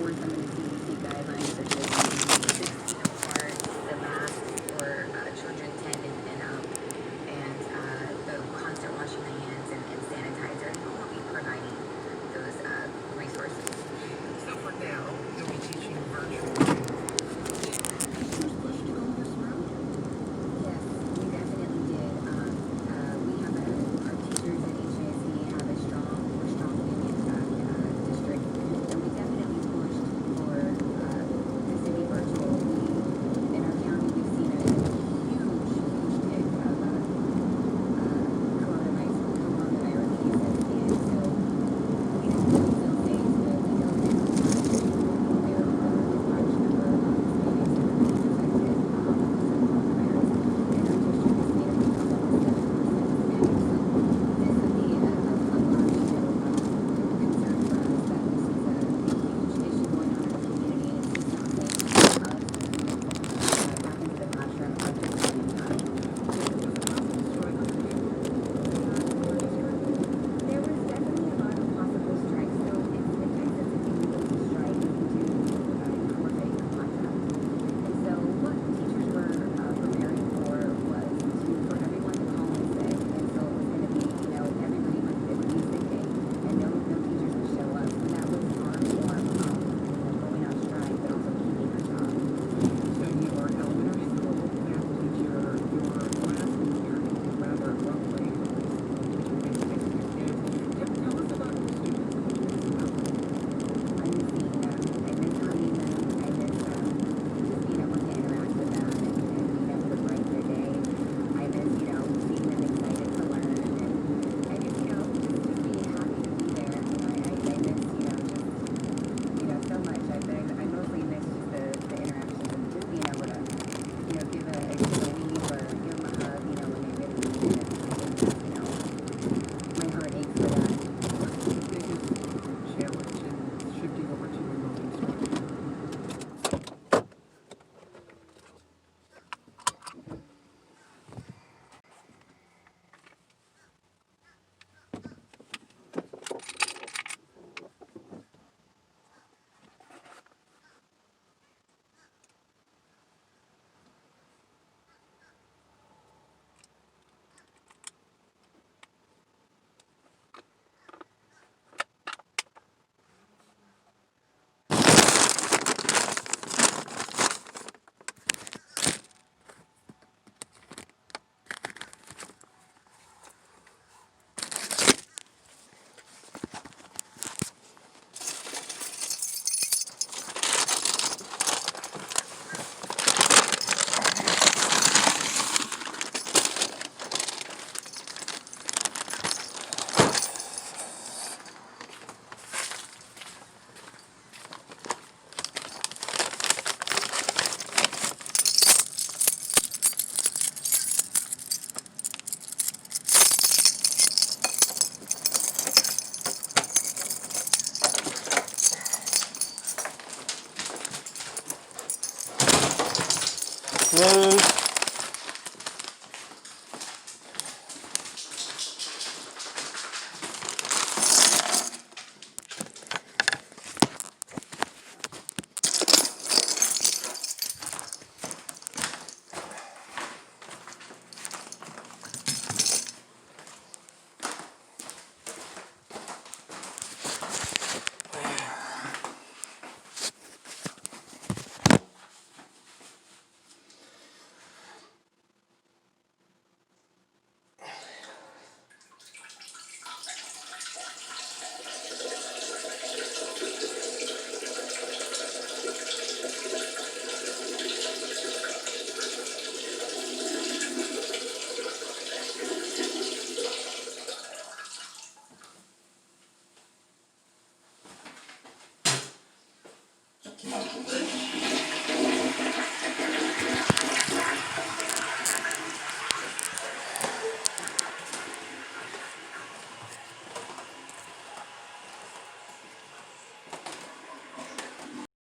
for some of the CDC guidelines, such as keeping 6 feet apart, the mask for children 10 and up, and the constant washing of hands and sanitizer. We'll be providing those resources. So for now, you'll be teaching virtually. Teachers pushed to go this route? Yes, we definitely did. We have our teachers at HASC have we're strong union district, and we definitely pushed for this to be virtual. In our county, we've seen a huge pick of coronavirus cases, and so we don't really feel safe, but we know that there are a large number of Hispanics that are being affected with coronavirus, and our district is made up of almost 7% Hispanic, so this would be a large concern for us that this is a huge issue going on in the community, and it's just not safe for us back into the classroom at this point in time. Was it possible strike on the table in your district? There was definitely a lot of possible strikes, so it's been kind of illegal to strike due to incorporating a contract. And so what teachers were preparing for was for everyone to call in sick, and so it was going to be, everybody it would be sick day, and no teachers would show up. So that was our form of, going on strike, but also keeping our job. So your elementary school math teacher, your class teacher, rather abruptly, tell us about your students and what you miss about them. I miss seeing them. I miss hugging them. I miss just being able to interact with them and being able to brighten their day. I miss, seeing them excited to learn, and I miss, just being happy to be there. I miss, so much. I mostly miss just the interactions and just being able to, give a wave or give them a hug, when they really need it. I think, my heart aches for that. What's the biggest challenge in shifting over to remote instruction? Close.